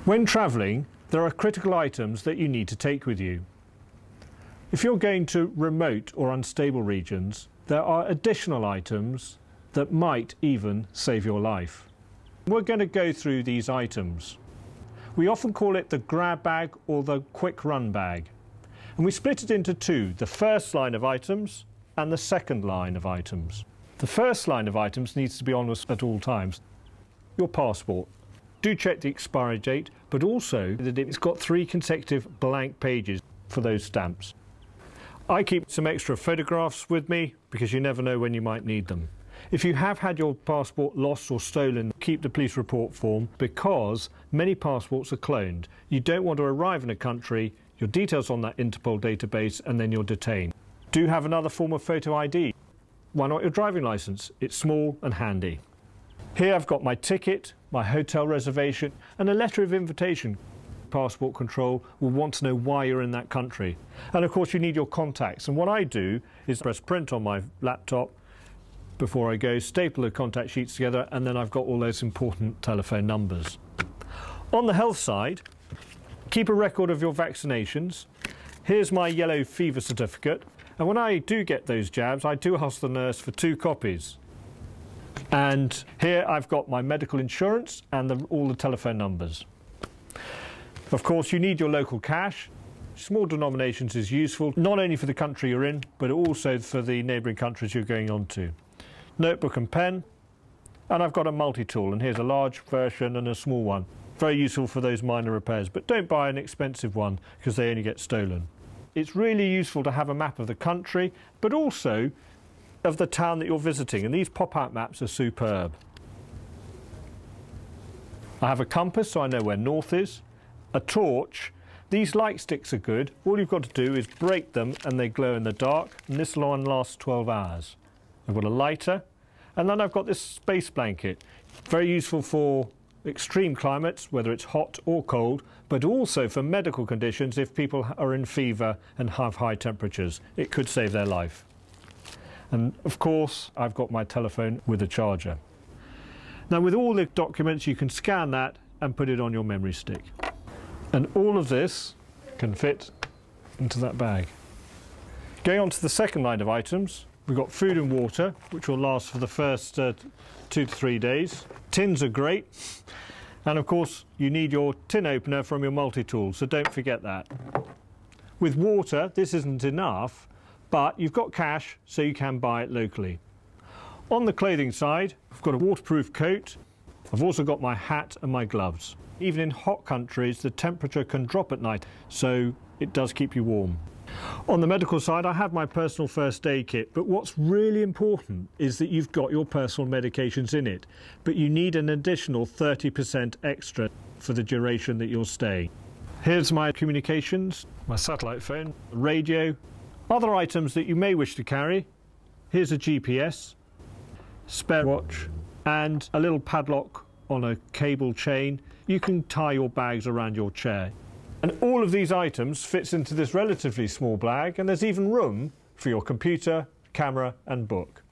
When travelling, there are critical items that you need to take with you. If you're going to remote or unstable regions, there are additional items that might even save your life. We're going to go through these items. We often call it the grab bag or the quick run bag. And we split it into two, the first line of items and the second line of items. The first line of items needs to be on us at all times. Your passport. Do check the expiry date, but also that it's got 3 consecutive blank pages for those stamps. I keep some extra photographs with me because you never know when you might need them. If you have had your passport lost or stolen, keep the police report form because many passports are cloned. You don't want to arrive in a country, your details on that Interpol database, and then you're detained. Do have another form of photo ID. Why not your driving licence? It's small and handy. Here I've got my ticket, my hotel reservation and a letter of invitation. Passport control will want to know why you're in that country. And of course you need your contacts, and what I do is press print on my laptop before I go, staple the contact sheets together, and then I've got all those important telephone numbers. On the health side, keep a record of your vaccinations. Here's my yellow fever certificate, and when I do get those jabs I do ask the nurse for 2 copies. And here I've got my medical insurance and all the telephone numbers. Of course, you need your local cash. Small denominations is useful, not only for the country you're in, but also for the neighbouring countries you're going on to. Notebook and pen, and I've got a multi-tool, and here's a large version and a small one. Very useful for those minor repairs, but don't buy an expensive one because they only get stolen. It's really useful to have a map of the country, but also of the town that you're visiting, and these pop-out maps are superb. I have a compass so I know where north is, a torch. These light sticks are good. All you've got to do is break them and they glow in the dark, and this one lasts 12 hours. I've got a lighter, and then I've got this space blanket. Very useful for extreme climates, whether it's hot or cold, but also for medical conditions if people are in fever and have high temperatures. It could save their life. And of course, I've got my telephone with a charger. Now with all the documents, you can scan that and put it on your memory stick. And all of this can fit into that bag. Going on to the second line of items, we've got food and water, which will last for the first 2 to 3 days. Tins are great. And of course, you need your tin opener from your multi-tool, so don't forget that. With water, this isn't enough, but you've got cash, so you can buy it locally. On the clothing side, I've got a waterproof coat. I've also got my hat and my gloves. Even in hot countries, the temperature can drop at night, so it does keep you warm. On the medical side, I have my personal first aid kit, but what's really important is that you've got your personal medications in it, but you need an additional 30% extra for the duration that you'll stay. Here's my communications, my satellite phone, radio. Other items that you may wish to carry, here's a GPS, spare watch, and a little padlock on a cable chain. You can tie your bags around your chair. And all of these items fits into this relatively small bag, and there's even room for your computer, camera and book.